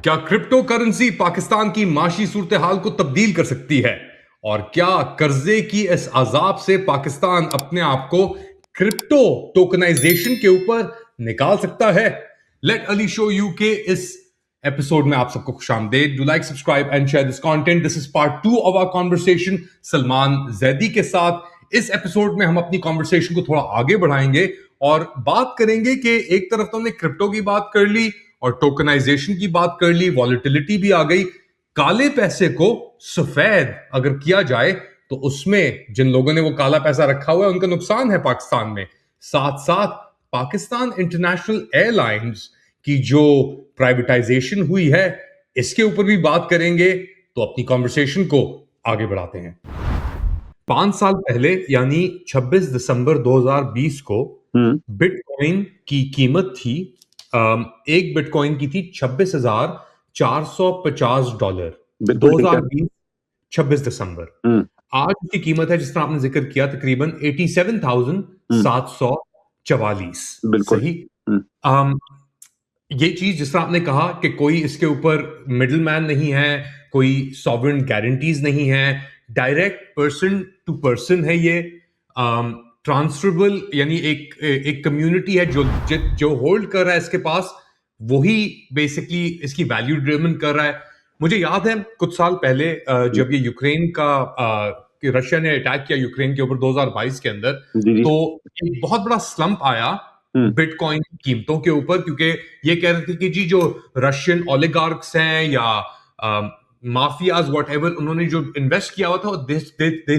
क्या crypto currency Pakistan की माशी सूरत हाल को तब्दील कर सकती है? और क्या कर्जे की इस अजाब से पाकिस्तान अपने आप को क्रिप्टो टोकनाइजेशन के ऊपर निकाल सकता है? लेट अली शो यू के इस एपिसोड में आप सबको खुशामदेद। Do like, subscribe and share this content. This is part 2 of our conversation Salman Zaidi के साथ। इस एपिसोड में हम अपनी कॉन्वर्सेशन को थोड़ा आगे बढ़ाएंगे और बात करेंगे कि एक तरफ तो हमने क्रिप्टो की बात कर ली और टोकनाइजेशन की बात कर ली, वॉलेटिलिटी भी आ गई। काले पैसे को सफेद अगर किया जाए तो उसमें जिन लोगों ने वो काला पैसा रखा हुआ है उनका नुकसान है पाकिस्तान में। साथ साथ पाकिस्तान इंटरनेशनल एयरलाइंस की जो प्राइवेटाइजेशन हुई है इसके ऊपर भी बात करेंगे। तो अपनी कॉन्वर्सेशन को आगे बढ़ाते हैं। 5 साल पहले यानी 26 दिसंबर 2020 को बिटकॉइन की कीमत थी, एक बिटकॉइन की थी $26,450। बिल्कुल ठीक है। 2020 26 दिसंबर। आज की कीमत है, जिस तरह आपने जिक्र किया, तकरीबन 87,744। बिल्कुल। सही। ये चीज जिस तरह आपने कहा कि कोई इसके ऊपर मिडिल मैन नहीं है, कोई सॉवरेन गारंटीज नहीं है, डायरेक्ट पर्सन टू पर्सन है ये। ट्रांसफरेबल यानी एक कम्युनिटी है जो होल्ड कर रहा है इसके पास, वही बेसिकली इसकी वैल्यू ड्रिवन कर रहा है। मुझे याद है कुछ साल पहले जब ये यूक्रेन का कि रशिया ने अटैक किया यूक्रेन के ऊपर 2022 के अंदर, जी, जी। तो एक बहुत बड़ा स्लंप आया बिटकॉइन की कीमतों के ऊपर, क्योंकि ये कह रहे थे कि जी जो रशियन ओलिगार्क्स हैं या माफियाज व्हाटएवर, उन्होंने जो इन्वेस्ट किया हुआ था they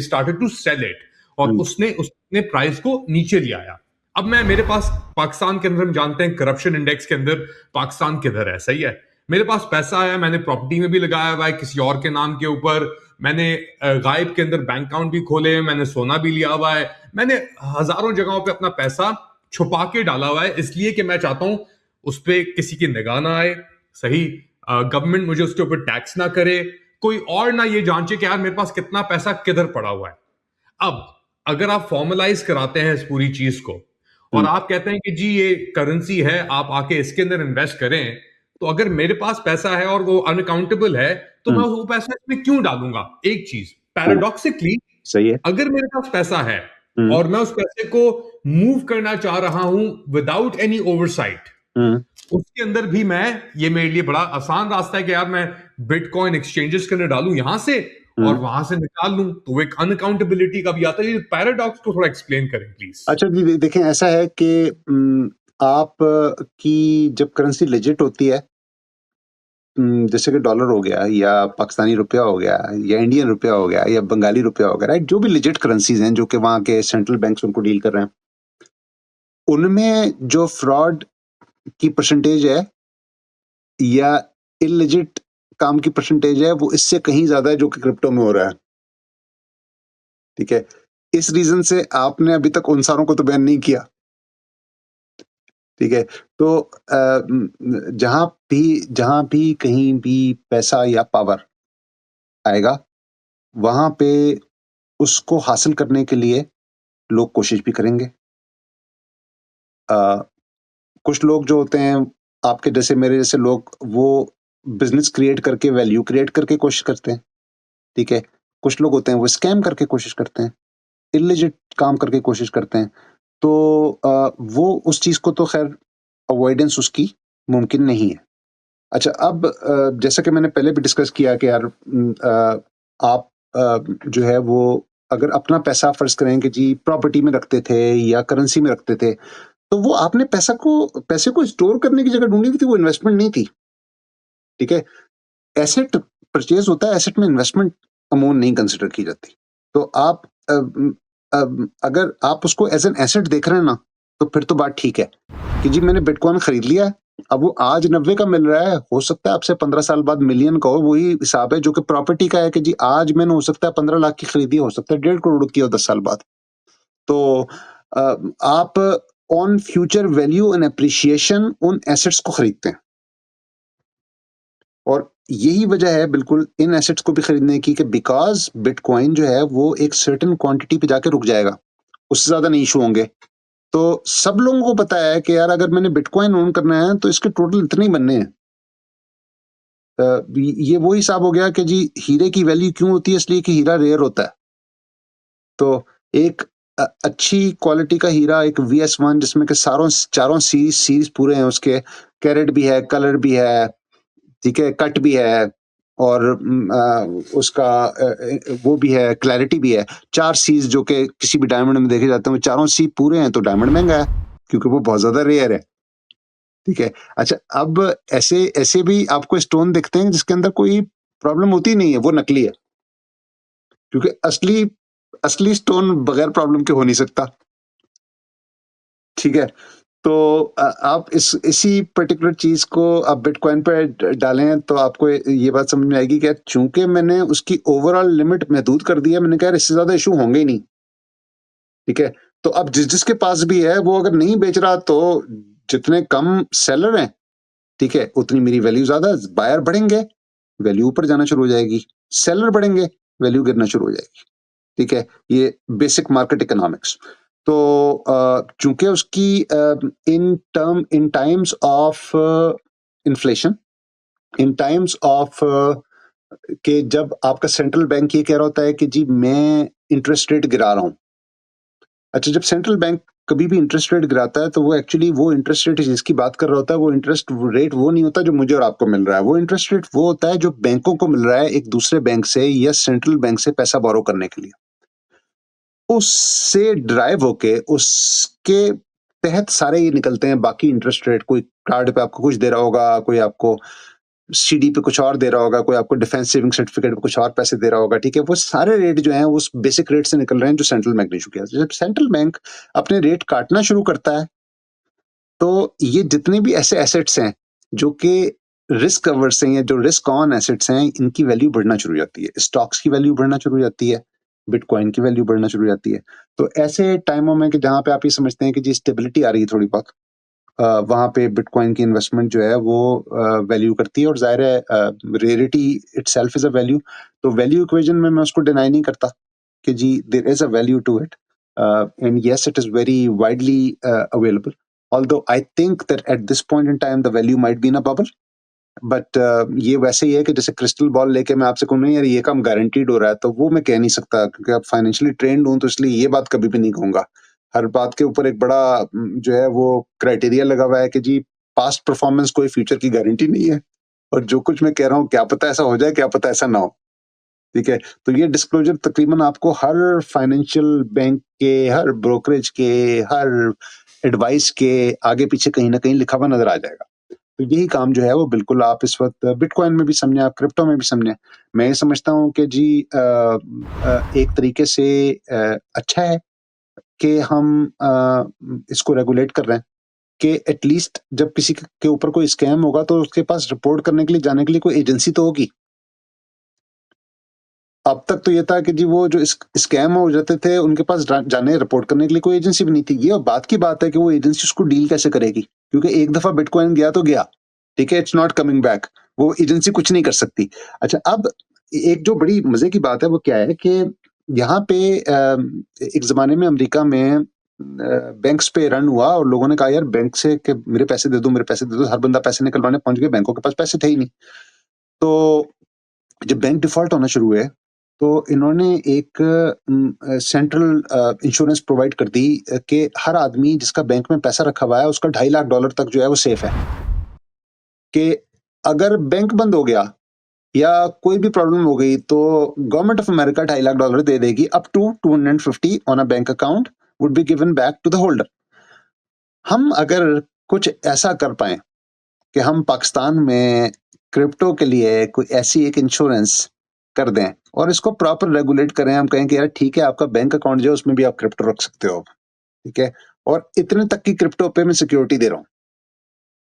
started to sell it, और उसने प्राइस को नीचे ले आया। अब मेरे पास पाकिस्तान के अंदर, हम जानते हैं करप्शन इंडेक्स के अंदर पाकिस्तान किधर है, सही है। मेरे पास पैसा है, मैंने प्रॉपर्टी में भी लगाया हुआ है किसी और के नाम के ऊपर, मैंने गायब के अंदर बैंक अकाउंट भी खोले, मैंने सोना भी लिया हुआ है, मैंने हजारों जगहों पे अपना पैसा छुपा के डाला हुआ है, इसलिए कि मैं चाहता हूं उस पर किसी की निगाह ना आए, सही। गवर्नमेंट मुझे उसके ऊपर टैक्स ना करे, कोई और ना ये जांचे कि यार मेरे पास कितना पैसा किधर पड़ा हुआ है। अब अगर आप फॉर्मलाइज कराते हैं इस पूरी चीज को और आप कहते हैं कि जी ये करेंसी है, आप आके इसके अंदर इन्वेस्ट करें, तो अगर मेरे पास पैसा है और वो अनअकाउंटेबल है तो मैं वो पैसा इसमें क्यों डालूंगा? एक चीज पैराडॉक्सिकली, सही है। अगर मेरे पास पैसा है और मैं उस पैसे को मूव करना चाह रहा हूं विदाउट एनी ओवरसाइट, उसके अंदर भी ये मेरे लिए बड़ा आसान रास्ता है कि यार मैं बिटकॉइन एक्सचेंजेस के अंदर डालूं यहां से और वहां से निकाल लूं, तो वो एक अनअकाउंटेबिलिटी का भी आता है। ये पैराडॉक्स को थोड़ा एक्सप्लेन करें प्लीज। अच्छा जी, देखें, ऐसा है कि आप की जब करेंसी लेजिट होती है, जैसे कि डॉलर हो गया या पाकिस्तानी रुपया हो गया या इंडियन रुपया हो गया या बंगाली रुपया हो गया, राइट, जो भी लेजिट करेंसीज हैं जो कि वहाँ के सेंट्रल बैंक्स उनको डील कर रहे हैं, उनमें जो फ्रॉड की परसेंटेज है या इलेजिट काम की परसेंटेज है, वो इससे कहीं ज्यादा है जो कि क्रिप्टो में हो रहा है। ठीक है, इस रीजन से आपने अभी तक उन सारों को तो बैन नहीं किया। ठीक है, तो जहां भी कहीं भी पैसा या पावर आएगा, वहां पे उसको हासिल करने के लिए लोग कोशिश भी करेंगे। कुछ लोग जो होते हैं, आपके जैसे मेरे जैसे लोग, वो बिजनेस क्रिएट करके, वैल्यू क्रिएट करके कोशिश करते हैं। ठीक है, कुछ लोग होते हैं वो स्कैम करके कोशिश करते हैं, इलिजिट काम करके कोशिश करते हैं। तो वो उस चीज को तो खैर अवॉइडेंस उसकी मुमकिन नहीं है। अच्छा, अब जैसा कि मैंने पहले भी डिस्कस किया कि यार आप जो है वो अगर अपना पैसा फर्ज करें कि जी प्रॉपर्टी में रखते थे या करेंसी में रखते थे, तो वो आपने पैसे को स्टोर करने की जगह ढूंढी थी, वो इन्वेस्टमेंट नहीं थी। ठीक है, एसेट परचेज होता है, एसेट में इन्वेस्टमेंट अमाउंट नहीं कंसिडर की जाती। तो आप अगर आप उसको एज एन एसेट देख रहे हैं ना, तो फिर तो बात ठीक है कि जी मैंने बिटकॉइन खरीद लिया है, अब वो आज 90 का मिल रहा है, हो सकता है आपसे 15 साल बाद मिलियन का हो। वही हिसाब है जो कि प्रॉपर्टी का है कि जी आज मैंने हो सकता है 15 लाख की खरीदी, हो सकता है 1.5 करोड़ की हो 10 साल बाद। तो आप on future value and appreciation उन एसेट्स को खरीदते हैं, और यही वजह है बिल्कुल इन एसेट्स को भी खरीदने की कि बिकॉज बिटकॉइन जो है वो एक सर्टेन क्वांटिटी पे जाके रुक जाएगा, उससे ज्यादा नहीं इशू होंगे। तो सब लोगों को पता है कि यार अगर मैंने बिटकॉइन ओन करना है तो इसके टोटल इतने ही बनने हैं। ये वो हिसाब हो गया कि जी हीरे की वैल्यू क्यों होती है, इसलिए कि हीरा रेयर होता है। तो एक अच्छी क्वालिटी का हीरा, एक VS1 जिसमें कि चारों सीरीज पूरे हैं, उसके कैरेट भी है, कलर भी है, ठीक है, कट भी है, और उसका वो भी है, क्लैरिटी भी है। 4 सीज जो कि किसी भी डायमंड में देखे जाते हैं, वो चारों सी पूरे हैं, तो डायमंड महंगा है क्योंकि वो बहुत ज्यादा रेयर है। ठीक है। अच्छा, अब ऐसे ऐसे भी आपको स्टोन दिखते हैं जिसके अंदर कोई प्रॉब्लम होती नहीं है, वो नकली है, क्योंकि असली असली स्टोन बगैर प्रॉब्लम के हो नहीं सकता। ठीक है। तो आप इसी पर्टिकुलर चीज को आप बिटकॉइन पे डालें तो आपको ये बात समझ में आएगी कि चूंकि मैंने उसकी ओवरऑल लिमिट महदूद कर दी है, मैंने कहा इससे ज्यादा इशू होंगे ही नहीं। ठीक है। तो अब जिसके पास भी है वो अगर नहीं बेच रहा, तो जितने कम सेलर हैं, ठीक है, उतनी मेरी वैल्यू ज्यादा, बायर बढ़ेंगे, वैल्यू ऊपर जाना शुरू हो जाएगी, सेलर बढ़ेंगे, वैल्यू गिरना शुरू हो जाएगी। ठीक है। ये बेसिक मार्केट इकोनॉमिक्स। तो चूंकि उसकी in times of inflation, in times of कि जब आपका सेंट्रल बैंक ये कह रहा होता है कि जी मैं इंटरेस्ट रेट गिरा रहा हूं। अच्छा, जब सेंट्रल बैंक कभी भी इंटरेस्ट रेट गिराता है, तो वो एक्चुअली वो इंटरेस्ट रेट जिसकी बात कर रहा होता है, वो इंटरेस्ट रेट वो नहीं होता जो मुझे और आपको मिल रहा है। वो इंटरेस्ट रेट वो होता है जो बैंकों को मिल रहा है एक दूसरे बैंक से या सेंट्रल बैंक से पैसा बोरो करने के लिए। उससे ड्राइव होके उसके तहत सारे ये निकलते हैं बाकी इंटरेस्ट रेट। कोई कार्ड पे आपको कुछ दे रहा होगा, कोई आपको CD पे कुछ और दे रहा होगा, कोई आपको डिफेंस सेविंग सर्टिफिकेट पे कुछ और पैसे दे रहा होगा। ठीक है। वो सारे रेट जो हैं उस बेसिक रेट से निकल रहे हैं जो सेंट्रल बैंक ने इशू किया। जब सेंट्रल बैंक अपने रेट काटना शुरू करता है, तो ये जितने भी ऐसे एसेट्स हैं जो कि रिस्क अवर्स हैं या जो रिस्क ऑन एसेट्स हैं, इनकी वैल्यू बढ़ना शुरू हो जाती है। स्टॉक्स की वैल्यू बढ़ना शुरू हो जाती है, बिटकॉइन की वैल्यू बढ़ना शुरू हो जाती है। तो ऐसे टाइमों में कि जहां पे आप ये समझते हैं कि जी स्टेबिलिटी आ रही है थोड़ी बहुत, वहां पे बिटकॉइन की इन्वेस्टमेंट जो है वो वैल्यू करती है। और जाहिर है rarity itself is a value. तो वैल्यू इक्वेशन में मैं उसको डिनाई नहीं करता कि जी there is a value to it, and yes it is very widely available, although I think that at this point in time the value might be in a bubble, but ये वैसे ही है कि जैसे crystal ball लेके मैं आपसे कहूँ नहीं यार ये काम गारंटीड हो रहा है, तो वो मैं कह नहीं सकता, क्योंकि आप फाइनेंशियली ट्रेंड हूं, तो इसलिए ये बात कभी भी नहीं कहूंगा। हर बात के ऊपर एक बड़ा जो है वो क्राइटेरिया लगा हुआ है कि जी पास्ट परफॉर्मेंस कोई फ्यूचर की गारंटी नहीं है, और जो कुछ मैं कह रहा हूँ क्या पता ऐसा हो जाए, क्या पता ऐसा ना हो। ठीक है। तो ये डिस्क्लोजर तकरीबन आपको हर फाइनेंशियल बैंक के, हर ब्रोकरेज के, हर एडवाइस के आगे पीछे कहीं ना कहीं लिखा हुआ नजर आ जाएगा। तो यही काम जो है वो बिल्कुल आप इस वक्त बिटकॉइन में भी समझें, आप क्रिप्टो में भी समझें। मैं ये समझता हूँ कि जी एक तरीके से अच्छा है कि हम इसको रेगुलेट कर रहे हैं, कि एटलीस्ट जब किसी के ऊपर कोई स्कैम होगा तो उसके पास रिपोर्ट करने के लिए जाने के लिए कोई एजेंसी तो होगी। अब तक तो ये था कि जी वो जो स्कैम हो जाते थे उनके पास जाने रिपोर्ट करने के लिए कोई एजेंसी भी नहीं थी। ये बात की बात है कि वो एजेंसी उसको डील कैसे करेगी, क्योंकि एक दफा बिटकॉइन गया तो गया। ठीक है। It's not coming back. वो एजेंसी कुछ नहीं कर सकती। अच्छा, अब एक जो बड़ी मजे की बात है वो क्या है कि यहाँ पे एक जमाने में अमेरिका में बैंक्स पे रन हुआ और लोगों ने कहा यार बैंक से कि मेरे पैसे दे दो, मेरे पैसे दे दो। हर बंदा पैसे निकलवाने पहुंच गया, बैंकों के पास पैसे थे ही नहीं। तो जब बैंक डिफॉल्ट होना शुरू हुए, तो इन्होंने एक सेंट्रल इंश्योरेंस प्रोवाइड कर दी कि हर आदमी जिसका बैंक में पैसा रखा हुआ है उसका $2.5 लाख तक जो है वो सेफ है, कि अगर बैंक बंद हो गया या कोई भी प्रॉब्लम हो गई तो गवर्नमेंट ऑफ अमेरिका $2.5 लाख दे देगी, up to 250 on a bank account would be given back to the holder. हम अगर कुछ ऐसा कर पाए कि हम पाकिस्तान में क्रिप्टो के लिए कोई ऐसी एक इंश्योरेंस कर दें और इसको प्रॉपर रेगुलेट करें, हम कहें कि यार ठीक है आपका बैंक अकाउंट जो है उसमें भी आप क्रिप्टो रख सकते हो, ठीक है, और इतने तक की क्रिप्टो पे मैं सिक्योरिटी दे रहा हूँ।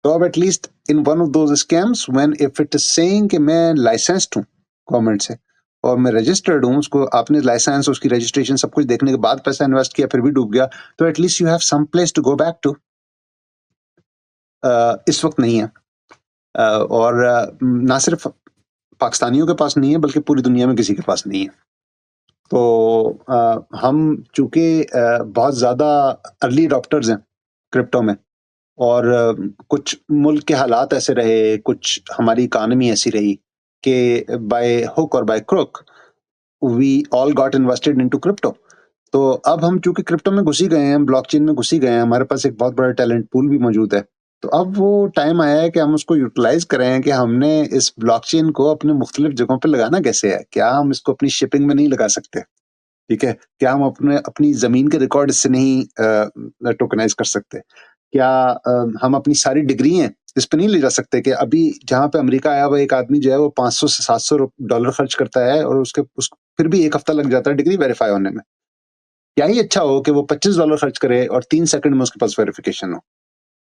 तो अब at least in one of those scams when if it is saying कि मैं लाइसेंस्ड हूँ गवर्नमेंट से और मैं रजिस्टर्ड हूँ, उसको आपने लाइसेंस उसकी रजिस्ट्रेशन सब कुछ देखने के बाद पैसा इन्वेस्ट किया फिर भी डूब गया, तो at least you have some place to go back to. इस वक्त नहीं है। और ना सिर्फ पाकिस्तानियों के पास नहीं है बल्कि पूरी दुनिया में किसी के पास नहीं है। तो हम चूंकि बहुत ज़्यादा अर्ली अडॉप्टर्स हैं क्रिप्टो में, और कुछ मुल्क के हालात ऐसे रहे, कुछ हमारी इकोनॉमी ऐसी रही कि बाय हुक और by crook we all got invested into crypto. तो अब हम चूंकि क्रिप्टो में घुस ही गए हैं, ब्लॉकचेन में घुस ही गए हैं, हमारे पास एक बहुत बड़ा टैलेंट पूल भी मौजूद है। तो अब वो टाइम आया है कि हम उसको यूटिलाइज करें कि हमने इस ब्लॉकचेन को अपने मुख्तलिफ जगहों पे लगाना कैसे है। क्या हम इसको अपनी शिपिंग में नहीं लगा सकते? ठीक है? क्या हम अपनी ज़मीन के रिकॉर्ड इससे नहीं टोकनाइज़ कर सकते? क्या हम अपनी सारी डिग्री हैं, इस पे नहीं ले जा सकते कि अभी जहाँ पे अमेरिका आया हुआ एक आदमी जो है वो 500 से $700 खर्च करता है और फिर भी 1 हफ्ता लग जाता है डिग्री वेरीफाई होने में। क्या ही अच्छा हो कि वो $25 खर्च करे और 3 सेकंड में उसके पास वेरिफिकेशन हो,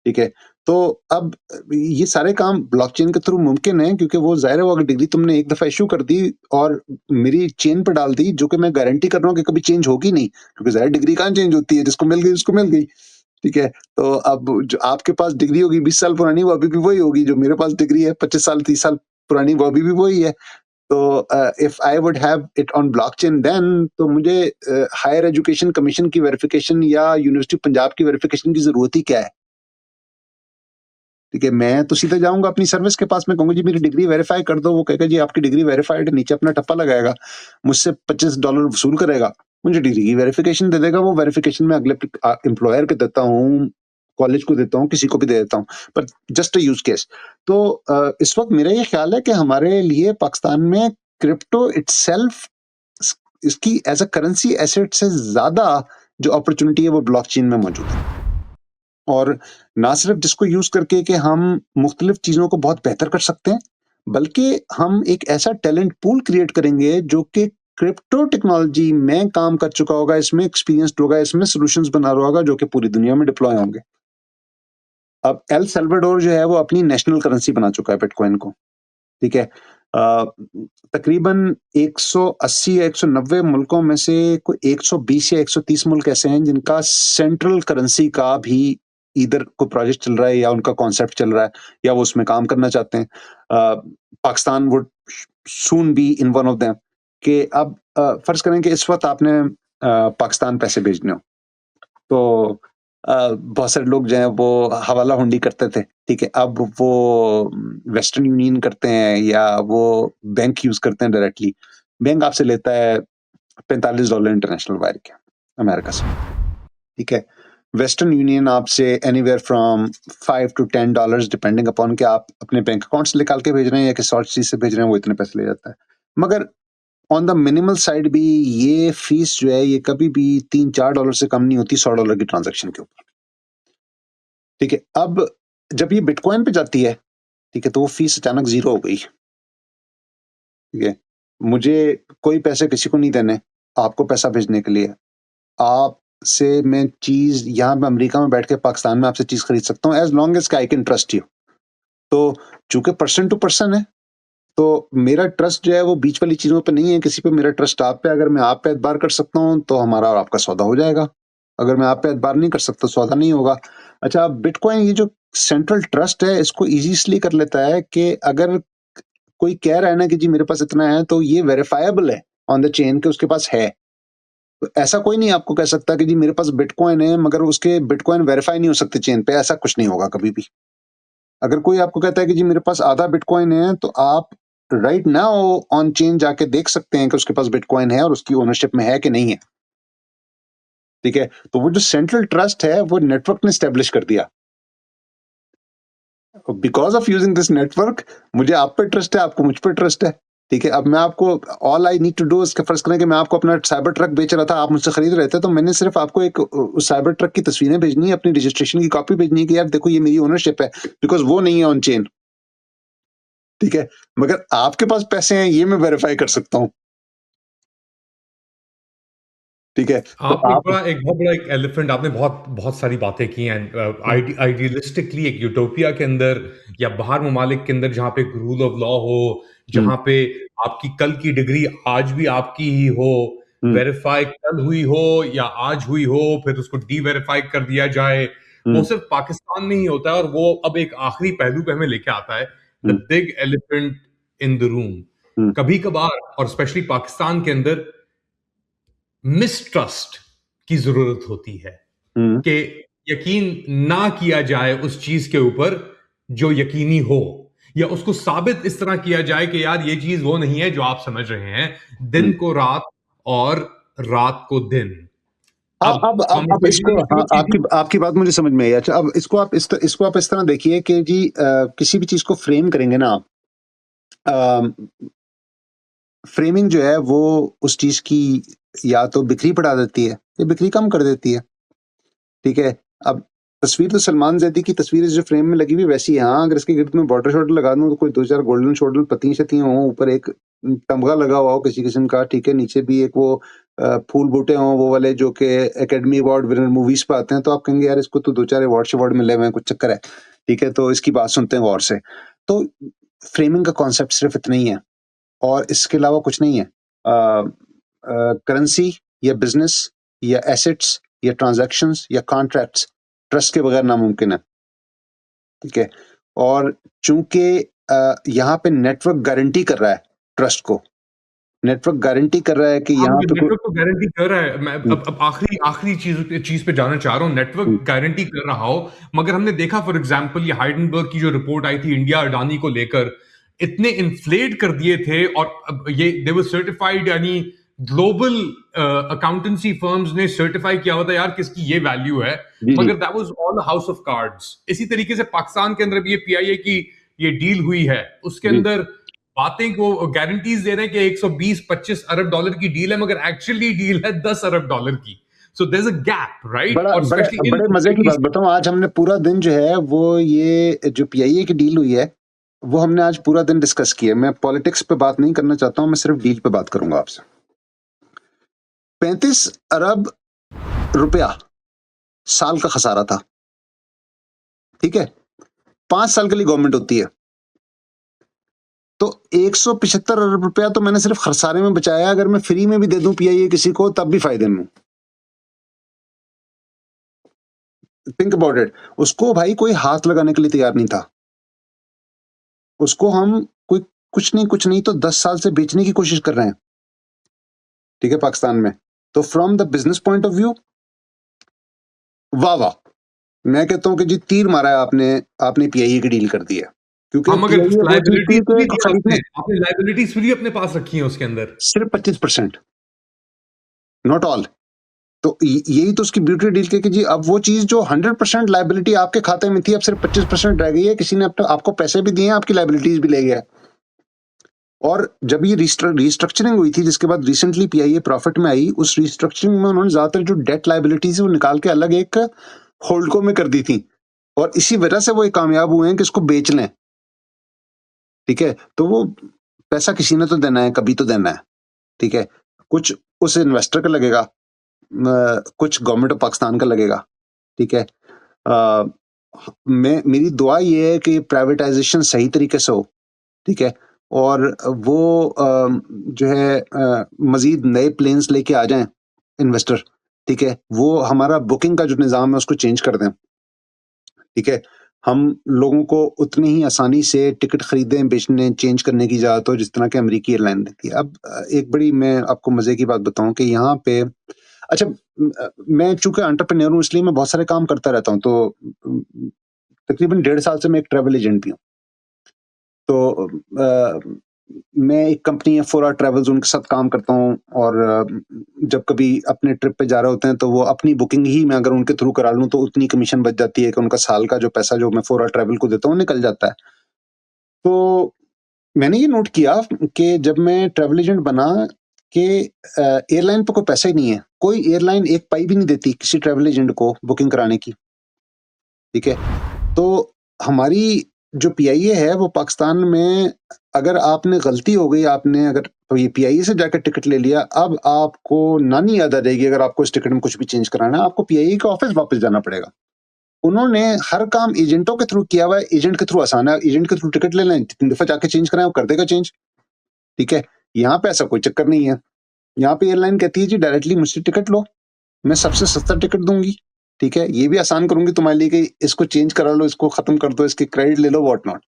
ठीक है? तो अब ये सारे काम ब्लॉकचेन के थ्रू मुमकिन है क्योंकि वो ज़ाहिर है वो अगर डिग्री तुमने एक दफ़ा इश्यू कर दी और मेरी चेन पे डाल दी, जो कि मैं गारंटी कर रहा हूँ कि कभी चेंज होगी नहीं, क्योंकि ज़ाहिर डिग्री कहाँ चेंज होती है, जिसको मिल गई उसको मिल गई, ठीक है? तो अब जो आपके पास डिग्री होगी 20 साल पुरानी, वो अभी भी वही होगी, जो मेरे पास डिग्री है 25 साल, 30 साल पुरानी, वो अभी भी वही है। तो if I would have it on blockchain then तो मुझे हायर एजुकेशन कमीशन की वेरिफिकेशन या यूनिवर्सिटी पंजाब की वेरिफिकेशन की ज़रूरत ही क्या है? ठीक है, मैं तो सीधे जाऊँगा अपनी सर्विस के पास, मैं कहूँगा जी मेरी डिग्री वेरीफ़ाई कर दो, वो कहेगा जी आपकी डिग्री वेरीफ़ाइड है, नीचे अपना टप्पा लगाएगा, मुझसे $25 वसूल करेगा, मुझे डिग्री की वेरिफ़िकेशन दे देगा, वो वेरिफ़िकेशन मैं अगले एम्प्लॉयर को देता हूँ, कॉलेज को देता हूँ, किसी को भी दे देता हूँ, पर जस्ट अ यूज़ केस। तो इस वक़्त मेरा ये ख़्याल है कि हमारे लिए पाकिस्तान में क्रिप्टो इटसेल्फ स इसकी एज़ अ करेंसी एसेट से ज़्यादा जो अपॉर्च्युनिटी है वो ब्लॉकचेन में मौजूद है। और ना सिर्फ जिसको यूज़ करके कि हम मुख्तलिफ चीज़ों को बहुत बेहतर कर सकते हैं, बल्कि हम एक ऐसा टैलेंट पूल क्रिएट करेंगे जो कि क्रिप्टो टेक्नोलॉजी में काम कर चुका होगा, इसमें एक्सपीरियंस्ड होगा, इसमें सॉल्यूशंस बना रहा होगा जो कि पूरी दुनिया में डिप्लॉय होंगे। अब एल साल्वाडोर जो है वो अपनी नेशनल करेंसी बना चुका है बिटकॉइन को, ठीक है? अ, तकरीबन 180 या 190 मुल्कों में से कोई 120 या 130 मुल्क ऐसे हैं जिनका सेंट्रल करेंसी का भी ईदर कोई प्रोजेक्ट चल रहा है या उनका कॉन्सेप्ट चल रहा है या वो उसमें काम करना चाहते हैं। Pakistan would soon be in one of them कि अब फर्ज करें कि इस वक्त आपने पाकिस्तान पैसे भेजने हो, तो बहुत सारे लोग जो हैं वो हवाला हुंडी करते थे, ठीक है? अब वो वेस्टर्न यूनियन करते हैं या वो बैंक यूज़ करते हैं डायरेक्टली। बैंक आपसे लेता है $45 इंटरनेशनल वायर के, अमेरिका से, ठीक है? वेस्टर्न यूनियन आपसे anywhere from 5 to $10 depending upon कि आप अपने बैंक अकाउंट से निकाल के भेज रहे हैं या किसी और चीज़ से भेज रहे हैं, वो इतने पैसे ले जाता है। मगर ऑन द मिनिमल साइड भी ये फीस जो है ये कभी भी $3-4 से कम नहीं होती $100 की ट्रांज़ैक्शन के ऊपर, ठीक है? अब जब ये बिटकॉइन पे जाती है, ठीक है? तो वो फीस अचानक ज़ीरो हो गई, ठीक है? मुझे कोई पैसे किसी को नहीं देने, आपको पैसा भेजने के लिए। आपसे मैं चीज़ यहाँ पे अमेरिका में बैठ के पाकिस्तान में आपसे चीज़ खरीद सकता हूँ as long as I can trust you. तो चूँकि पर्सन टू पर्सन है, तो मेरा ट्रस्ट जो है वो बीच वाली चीज़ों पे नहीं है, किसी पे मेरा ट्रस्ट आप पे, अगर मैं आप पे एतबार कर सकता हूँ, तो हमारा और आपका सौदा हो जाएगा। अगर मैं आप पे एतबार नहीं कर सकता, सौदा नहीं होगा। अच्छा, बिटकॉइन ये जो सेंट्रल ट्रस्ट है, इसको ईज़ी इसलिए कर लेता है कि अगर कोई कह रहा है ना कि जी मेरे पास इतना है, तो ये वेरिफाएबल है ऑन द चेन कि उसके पास है। तो ऐसा कोई नहीं आपको कह सकता कि जी मेरे पास बिटकॉइन है, मगर उसके बिटकॉइन वेरीफाई नहीं हो सकते चेन पे, ऐसा कुछ नहीं होगा कभी भी। अगर कोई आपको कहता है कि जी मेरे पास आधा बिटकॉइन है, तो आप राइट नाउ ऑन चेन जाके देख सकते हैं कि उसके पास बिटकॉइन है और उसकी ओनरशिप में है कि नहीं है, ठीक है? तो वो जो सेंट्रल ट्रस्ट है, वो नेटवर्क ने एस्टेब्लिश कर दिया। Because of using this network मुझे आप पे ट्रस्ट है, आपको मुझ पे ट्रस्ट है, ठीक है? अब मैं आपको all I need to do is फ़र्ज़ करें कि मैं आपको अपना साइबर ट्रक बेच रहा था, आप मुझसे खरीद रहे थे, तो मैंने सिर्फ़ आपको एक उस साइबर ट्रक की तस्वीरें भेजनी है, अपनी रजिस्ट्रेशन की कॉपी भेजनी है कि यार देखो ये मेरी ओनरशिप है, बिकॉज़ वो नहीं है ऑन चेन, ठीक है? मगर आपके पास पैसे हैं, ये मैं वेरीफ़ाई कर सकता हूँ, ठीक है? तो आपने आप एक बहुत बड़ा एक एलिफेंट आपने बहुत बहुत सारी बातें की हैं हुँ, आइडियलिस्टिकली एक यूटोपिया के अंदर या बाहर ममालिक के अंदर जहाँ पे एक रूल ऑफ लॉ हो, हुँ, जहाँ पे आपकी कल की डिग्री आज भी आपकी ही हो, हुँ, वेरीफाई कल हुई हो या आज हुई हो, फिर उसको डी वेरीफाई कर दिया जाए, वो हुँ, सिर्फ पाकिस्तान में ही होता है और वो अब एक आखिरी पहलू पे हमें लेके आता है, the hmm, big elephant in the room. Hmm, कभी कभार और स्पेशली पाकिस्तान के अंदर मिसट्रस्ट की जरूरत होती है हुँ, कि यकीन ना किया जाए उस चीज के ऊपर जो यकीनी हो, या उसको साबित इस तरह किया जाए कि यार ये चीज वो नहीं है जो आप समझ रहे हैं, दिन हम्म। को रात और रात को दिन। हाँ, अब अब इसको, कॉन्वर्सेशन हाँ, शुरू की थी। आपकी बात मुझे समझ में आई। अच्छा, अब इसको आप इस तरह देखिए कि जी किसी भी चीज को फ्रेम करेंगे ना आप, फ्रेमिंग जो है वो उस चीज की या तो बिक्री बढ़ा देती है या बिक्री कम कर देती है। ठीक है। अब तस्वीर तो सलमान जैदी की तस्वीर जो फ्रेम में लगी हुई वैसी है। हाँ, अगर इसके गिर्द में बॉर्डर शॉर्डर लगा दूं तो कोई दो चार गोल्डन शोल्डन पत्तियां शत्तियां हो, ऊपर एक तमगा लगा हुआ हो किसी किस्म का, ठीक है, नीचे भी एक वो फूल बूटे हों वो वाले जो कि एकेडमी अवार्ड विनर मूवीज पे आते हैं, तो आप कहेंगे यार इसको तो दो चार अवार्ड मिले हुए हैं, कुछ चक्कर है। ठीक है, तो इसकी बात सुनते हैं गौर से। तो फ्रेमिंग का कॉन्सेप्ट सिर्फ इतना ही है और इसके अलावा कुछ नहीं है। करेंसी या बिजनेस या एसेट्स या ट्रांजैक्शंस या कॉन्ट्रैक्ट्स ट्रस्ट के बगैर नामुमकिन है। ठीक है। और चूंकि यहाँ पे नेटवर्क गारंटी कर रहा है ट्रस्ट को, नेटवर्क गारंटी कर रहा है कि हाँ, यहाँ मगर पे कोई नेटवर्क तो गारंटी कर रहा है। मैं हम्म, अब आखिरी आखिरी चीज पे जाना चाह रहा हूँ। हम्म, नेटवर्क गारंटी कर रहा हो, मगर हमने देखा फॉर एग्जांपल ये हाइडेनबर्ग की जो रिपोर्ट आई थी इंडिया अडानी को लेकर, इतने इन्फ्लेट कर दिए थे, और अब ये दे वर सर्टिफाइड, यानी ग्लोबल अकाउंटेंसी फर्म्स ने सर्टिफाई किया हुआ था यार किसकी ये वैल्यू है, जी जी मगर that was all house of cards. इसी तरीके से पाकिस्तान के अंदर भी ये पीआईए की ये डील हुई है, उसके जी। अंदर बातें को गारंटीज दे रहे हैं कि 120-25 अरब डॉलर की डील है, मगर एक्चुअली डील है 10 अरब डॉलर की। So there is a gap, right? बड़ा और बड़े स्पेशली इन बड़े मजे की बात बताऊं, आज हमने पूरा दिन जो है वो ये जो पीआईए की डील हुई है वो हमने आज पूरा दिन डिस्कस किया। मैं पॉलिटिक्स पे बात नहीं करना चाहता हूं, मैं सिर्फ डील पे बात करूंगा आपसे। 35 अरब रुपया साल का खसारा था। ठीक है, 5 साल के लिए गवर्नमेंट होती है, तो 175 अरब रुपया तो मैंने सिर्फ खसारे में बचाया। अगर मैं फ्री में भी दे दूं पीआईए किसी को तब भी फायदे में हूं। Think about it. उसको भाई कोई हाथ लगाने के लिए तैयार नहीं था। उसको हम कोई कुछ नहीं तो 10 साल से बेचने की कोशिश कर रहे हैं। ठीक है, पाकिस्तान में। तो from the business point of view, वाह वाह, मैं कहता हूं कि जी तीर मारा है आपने, आपने पीआईए की डील कर दी है। क्योंकि हाँ, मगर पीआईए वो चीज थी लाइबिलिटीज कि भी दी खरीदने आपने लाइबिलिटीज भी अपने पास रखी हैं उसके अंदर। सिर्फ 25%, नॉट ऑल। तो यही तो उसकी ब्यूटी डील की कि जी अब वो चीज जो 100% लाइबिलिटी आपके खाते में थी अब सिर्फ 25% रह गई है। किसी ने आपको पैसे भी दिए हैं, आपकी लाइबिलिटीज भी ले गया। और जब ये रिस्ट्रक्चरिंग हुई थी जिसके बाद रिसेंटली पीआईए प्रॉफिट में आई, उस रिस्ट्रक्चरिंग में उन्होंने ज्यादातर जो डेट लाइबिलिटीज है वो निकाल के अलग एक होल्डको में कर दी थी, और इसी वजह से वो कामयाब हुए हैं कि इसको बेच लें। ठीक है, तो वो पैसा किसी ने तो देना है, कभी तो देना है। ठीक है, कुछ उस इन्वेस्टर का लगेगा, कुछ गवर्नमेंट ऑफ पाकिस्तान का लगेगा। ठीक है, मेरी दुआ ये है कि प्राइवेटाइजेशन सही तरीके से हो। ठीक है, और वो जो है मजीद नए प्लेन्स लेके आ जाएं इन्वेस्टर। ठीक है, वो हमारा बुकिंग का जो निज़ाम है उसको चेंज कर दें। ठीक है, हम लोगों को उतनी ही आसानी से टिकट खरीदने, बेचने, चेंज करने की इजाज़त हो जिस तरह की अमेरिकी एयरलाइन देती है। अब एक बड़ी मैं आपको मज़े की बात बताऊं कि यहाँ पे, अच्छा, मैं चूंकि एंटरप्रेन्योर हूँ इसलिए मैं बहुत सारे काम करता रहता हूँ। तो तकरीबन 1.5 साल से मैं एक ट्रैवल एजेंट भी हूँ। तो मैं एक कंपनी है 4R ट्रैवल्स, उनके साथ काम करता हूँ। और जब कभी अपने ट्रिप पे जा रहे होते हैं तो वो अपनी बुकिंग ही मैं अगर उनके थ्रू करा लूँ तो उतनी कमीशन बच जाती है कि उनका साल का जो पैसा जो मैं 4R ट्रैवल को देता हूँ निकल जाता है। तो मैंने ये नोट किया कि जब मैं ट्रैवल एजेंट बना कि एयरलाइन पे कोई पैसा ही नहीं है। कोई एयरलाइन एक पाई भी नहीं देती किसी ट्रैवल एजेंट को बुकिंग कराने की। ठीक है, तो हमारी जो पीआईए है वो पाकिस्तान में, अगर आपने गलती हो गई, आपने अगर तो ये पीआईए से जाकर टिकट ले लिया, अब आपको नानी याद आ जाएगी। अगर आपको इस टिकट में कुछ भी चेंज कराना है आपको पीआईए के ऑफिस वापस जाना पड़ेगा। उन्होंने हर काम एजेंटों के थ्रू किया हुआ है। एजेंट के थ्रू आसान है, एजेंट के थ्रू टिकट ले लें, 3 दफा जाके चेंज कराएं, वो कर देगा चेंज। ठीक है, यहाँ पे ऐसा कोई चक्कर नहीं है। यहाँ पे एयरलाइन कहती है जी डायरेक्टली मुझसे टिकट लो, मैं सबसे सस्ता टिकट दूंगी। ठीक है, ये भी आसान करूंगी तुम्हारे लिए कि इसको चेंज करा लो, इसको खत्म कर दो, इसके क्रेडिट ले लो, व्हाट नॉट।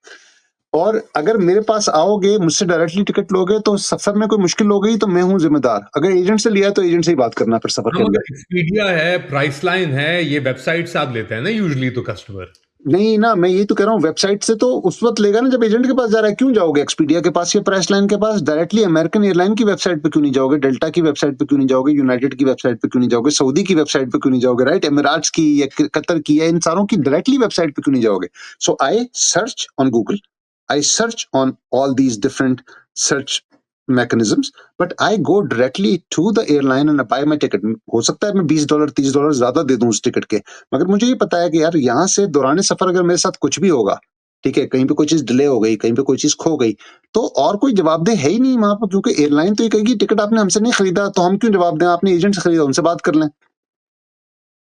और अगर मेरे पास आओगे, मुझसे डायरेक्टली टिकट लोगे, तो सफर में कोई मुश्किल हो गई तो मैं हूँ जिम्मेदार। अगर एजेंट से लिया है तो एजेंट से ही बात करना फिर सफर हाँ, के मगर अंदर। एक्सपीडिया है, प्राइस लाइन है, ये वेबसाइट से आप लेते हैं ना यूजुअली तो कस्टमर। नहीं ना, मैं यही तो कह रहा हूँ, वेबसाइट से तो उस वक्त लेगा ना जब एजेंट के पास जा रहा है। क्यों जाओगे एक्सपीडिया के पास या प्राइस लाइन के पास? डायरेक्टली अमेरिकन एयरलाइन की वेबसाइट पे क्यों नहीं जाओगे? डेल्टा की वेबसाइट पे क्यों नहीं जाओगे? यूनाइटेड की वेबसाइट पे क्यों नहीं जाओगे? सऊदी की वेबसाइट पे क्यों नहीं जाओगे? राइट, एमिराट्स की या कतर की या इन सारों की डायरेक्टली वेबसाइट पे क्यों नहीं जाओगे? So I search on Google, I search on all these different search mechanisms, but I go directly to the airline and I buy my ticket. हो सकता है मैं $20 $30 ज्यादा दे दूं उस टिकट के, मगर मुझे ये पता है कि यार यहाँ से दौरान सफर अगर मेरे साथ कुछ भी होगा, ठीक है, कहीं पे कोई चीज डिले हो गई, कहीं पे कोई चीज खो गई, तो और कोई जवाबदेह है ही नहीं वहां पर, क्योंकि एयरलाइन तो ये कहेगी टिकट आपने हमसे नहीं खरीदा, तो हम क्यों जवाब दें? आपने एजेंट से खरीदा, उनसे बात कर लें।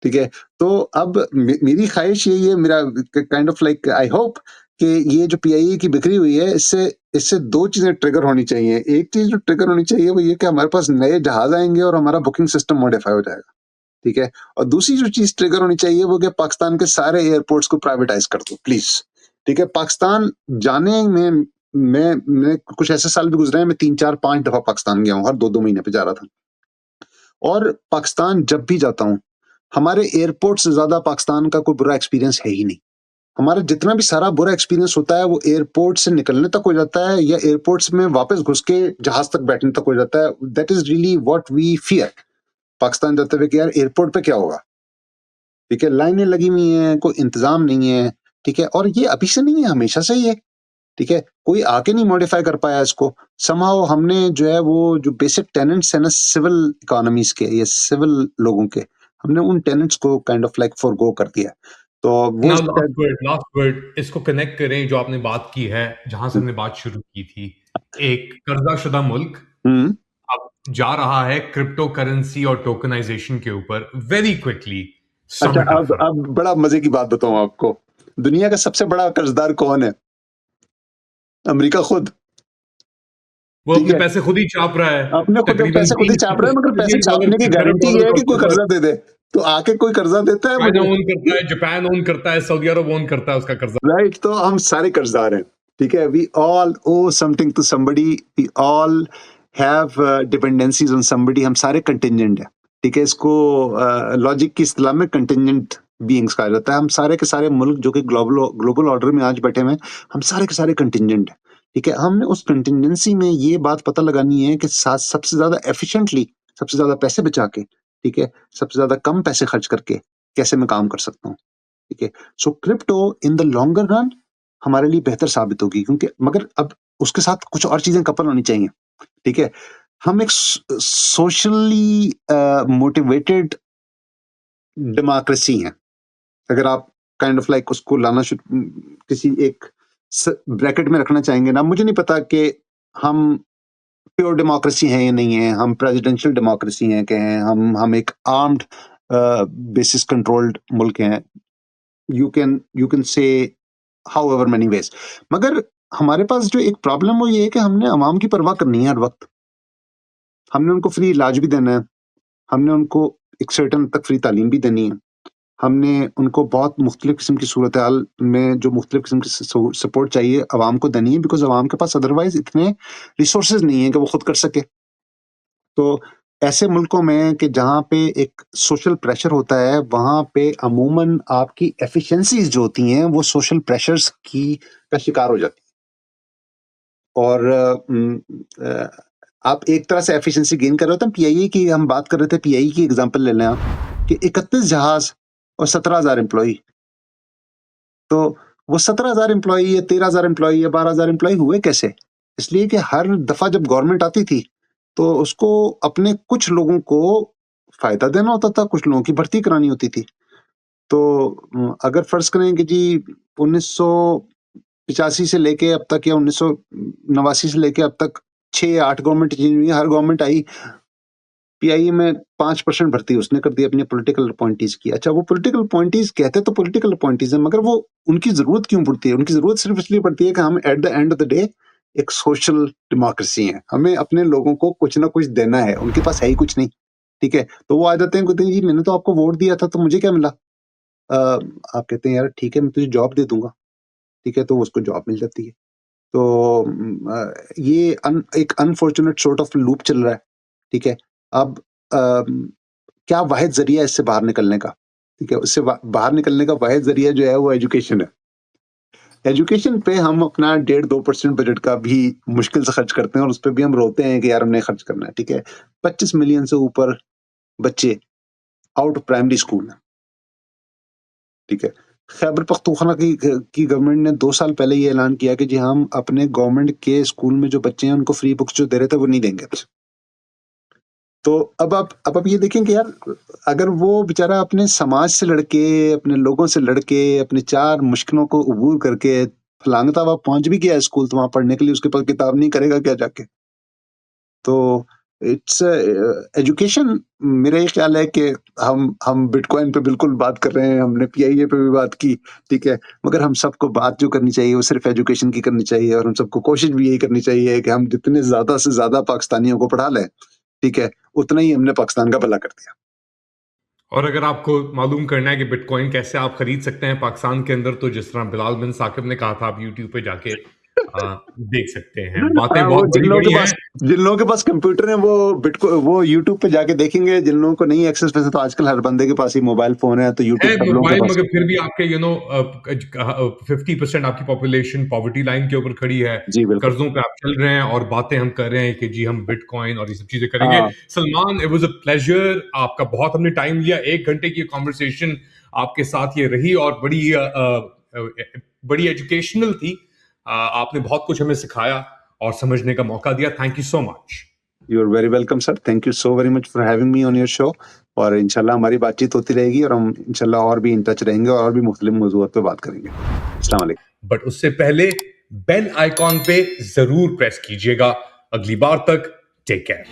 ठीक है, तो अब मेरी ख्वाहिश यही है, मेरा kind of like I hope कि ये जो पीआईए की बिक्री हुई है, इससे इससे दो चीजें ट्रिगर होनी चाहिए। एक चीज जो ट्रिगर होनी चाहिए वो ये कि हमारे पास नए जहाज आएंगे और हमारा बुकिंग सिस्टम मॉडिफाई हो जाएगा। ठीक है, और दूसरी जो चीज ट्रिगर होनी चाहिए वो कि पाकिस्तान के सारे एयरपोर्ट्स को प्राइवेटाइज कर दो प्लीज। ठीक है, पाकिस्तान जाने में मैं कुछ ऐसे साल भी गुजरे हैं, मैं 3 4 5 दफा पाकिस्तान गया हूँ, हर 2 2 महीने पे जा रहा था। और पाकिस्तान जब भी जाता हूँ, हमारे एयरपोर्ट से ज्यादा पाकिस्तान का कोई बुरा एक्सपीरियंस है ही नहीं। हमारा जितना भी सारा बुरा एक्सपीरियंस होता है वो एयरपोर्ट से निकलने तक हो जाता है, या एयरपोर्ट्स में वापस घुस के जहाज तक बैठने तक हो जाता है। That is really what we fear Pakistan जाते हुए कि यार एयरपोर्ट पे क्या होगा। ठीक है, लाइनें लगी हुई हैं, कोई इंतजाम नहीं है। ठीक है, और ये अभी से नहीं है, हमेशा से ही है। ठीक है, कोई आके नहीं मॉडिफाई कर पाया इसको। समहाउ हमने जो है वो जो बेसिक टेनेंट्स है ना सिविल इकोनॉमीज के या सिविल लोगों के, हमने उन टेनेंट्स को काइंड ऑफ लाइक फॉरगो कर दिया। तो वो नाउ लास्ट वर्ड इसको कनेक्ट करें जो आपने बात की है, जहां से हमने बात शुरू की थी। एक कर्जाशुदा मुल्क हम्म। अब जा रहा है क्रिप्टो करेंसी और टोकनाइजेशन के ऊपर वेरी क्विकली। अच्छा, समिट अब अफर। अब बड़ा मजे की बात बताऊं आपको। दुनिया का सबसे बड़ा कर्जदार कौन है? अमेरिका खुद। वो ठीक अपने है, पैसे खुद ही छाप रहा है। अपने खुद तकरीबन पैसे खुद ही चाप रहा है, मगर पैसे ट्रिलियन डॉलर छापने की के खरब गारंटी ये डॉलर है का कि कोई उसके कर्जा पास। दे दे। तो आके कोई कर्जा देता है चाइना मुझे? ओन करता है, जापान ओन करता है, सऊदी अरब ओन करता है उसका कर्जा। राइट, तो हम सारे कर्जदार हैं। ठीक है, we all owe something to somebody, we all have dependencies on somebody, हम सारे कंटिंजेंट हैं। ठीक है, इसको लॉजिक की इस्तेलाह में कंटिंजेंट बीइंग्स कहा जाता है। हम सारे के सारे मुल्क जो कि ग्लोबल ग्लोबल ऑर्डर में आज बैठे हुए हैं, हम सारे के सारे कंटिंजेंट हैं। ठीक है, हमने उस कंटिजेंसी में ये बात पता लगानी है कि सबसे ज्यादा एफिशिएंटली, सबसे ज्यादा पैसे बचा के, ठीक है, सबसे ज्यादा कम पैसे खर्च करके कैसे मैं काम कर सकता हूँ। ठीक है, so crypto in the longer run हमारे लिए बेहतर साबित होगी, क्योंकि मगर अब उसके साथ कुछ और चीजें कपल होनी चाहिए। ठीक है, हम एक सोशली मोटिवेटेड डेमोक्रेसी हैं। अगर आप काइंड ऑफ लाइक उसको लाना किसी एक ब्रैकेट में रखना चाहेंगे ना, मुझे नहीं पता कि हम प्योर डेमोक्रेसी है या नहीं है, हम प्रेसिडेंशियल डेमोक्रेसी हैं कि हैं, हम एक आर्म्ड बेसिस कंट्रोल्ड मुल्क हैं। You can say how ever many ways, मगर हमारे पास जो एक प्रॉब्लम वो ये है कि हमने अवाम की परवाह करनी है हर वक्त। हमने उनको फ्री इलाज भी देना है, हमने उनको एक सर्टन तक फ्री तालीम भी देनी है, हमने उनको बहुत मुख्तलिफ किस्म की सूरत हाल में जो मुख्तलिफ किस्म की सपोर्ट चाहिए अवाम को देनी है, बिकॉज अवाम के पास अदरवाइज इतने रिसोर्सेज नहीं है कि वो खुद कर सके। तो ऐसे मुल्कों में कि जहाँ पे एक सोशल प्रेशर होता है, वहाँ पे अमूमन आपकी एफिशिएंसीज जो होती हैं वो सोशल प्रेशर्स की का शिकार हो जाती है। और आप एक तरह से एफिशिएंसी गेन कर रहे होते हैं। पीआईए की हम बात कर रहे थे, पीआईए की एग्जांपल ले लें आप, कि 31 जहाज और 17,000 एम्प्लॉई। तो वो 17,000 एम्प्लॉई या 13,000 एम्प्लॉई या 12,000 एम्प्लॉई हुए कैसे? इसलिए कि हर दफा जब गवर्नमेंट आती थी तो उसको अपने कुछ लोगों को फायदा देना होता था, कुछ लोगों की भर्ती करानी होती थी। तो अगर फर्ज करें कि जी 1985 से लेके अब तक या 1989 से लेके अब तक 6 या 8 गवर्नमेंट चेंज हुई, हर गवर्नमेंट आई, पीआईए में 5% भर्ती उसने कर दी अपनी पॉलिटिकल अपॉइंटीज की। अच्छा, वो पॉलिटिकल अपॉइंटीज कहते तो पॉलिटिकल अपॉइंटीज है, मगर वो उनकी जरूरत क्यों पड़ती है? उनकी जरूरत सिर्फ इसलिए पड़ती है कि हम at the end of the day एक सोशल डेमोक्रेसी है, हमें अपने लोगों को कुछ ना कुछ देना है, उनके पास है ही कुछ नहीं। ठीक है, तो वो आ जाते हैं, कहते हैं जी मैंने तो आपको वोट दिया था तो मुझे क्या मिला? आप कहते हैं यार ठीक है मैं तुझे जॉब दे दूंगा। ठीक है, तो उसको जॉब मिल जाती है। तो ये एक अनफॉर्चुनेट सॉर्ट ऑफ लूप चल रहा है, ठीक है। अब क्या वाहिद जरिया है इससे बाहर निकलने का, ठीक है। उससे बाहर निकलने का वाहिद जरिया जो है वो एजुकेशन है। एजुकेशन पे हम अपना 1.5-2% बजट का भी मुश्किल से खर्च करते हैं, और उस पे भी हम रोते हैं कि यार हमने खर्च करना है, ठीक है। 25 मिलियन से ऊपर बच्चे आउट ऑफ प्राइमरी स्कूल है, ठीक है। खैबर पख्तूनख्वा की गवर्नमेंट ने 2 साल पहले ये ऐलान किया कि जी हम अपने गवर्नमेंट के स्कूल में जो बच्चे हैं उनको फ्री बुक्स जो दे रहे थे वो नहीं देंगे। तो अब आप ये देखें कि यार अगर वो बेचारा अपने समाज से लड़के, अपने लोगों से लड़के, अपने 4 मुश्किलों को अबूर करके फलांगता हुआ पहुंच भी गया स्कूल, तो वहां पढ़ने के लिए उसके पास किताब नहीं, करेगा क्या जाके? तो इट्स एजुकेशन। मेरा ये ख्याल है कि हम बिटकॉइन पे बिल्कुल बात कर रहे हैं, हमने पीआईए पे भी बात की, ठीक है। मगर हम सबको बात जो करनी चाहिए वो सिर्फ एजुकेशन की करनी चाहिए, और हम सबको कोशिश भी यही करनी चाहिए कि हम जितने ज्यादा से ज्यादा पाकिस्तानियों को पढ़ा लें, ठीक है, उतना ही हमने पाकिस्तान का भला कर दिया। और अगर आपको मालूम करना है कि बिटकॉइन कैसे आप खरीद सकते हैं पाकिस्तान के अंदर, तो जिस तरह बिलाल बिन साकिब ने कहा था, आप यूट्यूब पे जाके देख सकते हैं। बातें हाँ, वो बहुत बड़ी बड़ी हैं। जिन लोगों के पास कंप्यूटर है वो यूट्यूब पे जाके देखेंगे। जिन लोगों को नहीं एक्सेस, वैसे तो आजकल हर बंदे के पास ही मोबाइल फोन है, तो यूट्यूब है सब लोगों के मोबाइल, पास मगर फिर भी आपके 50% आपकी पॉपुलेशन पॉवर्टी लाइन के ऊपर खड़ी है। जी बिल्कुल। कर्जों पे आप चल रहे हैं और बातें हम कर रहे हैं कि जी हम बिटकॉइन और ये सब चीजें करेंगे। हाँ, Salman, it was a pleasure, आपका बहुत हमने टाइम लिया। 1 घंटे की कॉन्वर्सेशन आपके साथ ये रही और बड़ी एजुकेशनल थी। आपने बहुत कुछ हमें सिखाया और समझने का मौका दिया। Thank you so much. You are very welcome sir, thank you so very much for having me on your show. और इंशाल्लाह हमारी बातचीत होती रहेगी, और हम इंशाल्लाह और भी इन टच रहेंगे और भी मुख्तलिफ मौज़ूआत पे बात करेंगे। अस्सलाम वालेकुम। बट उससे पहले बेल आइकॉन पे जरूर प्रेस कीजिएगा। अगली बार तक टेक केयर।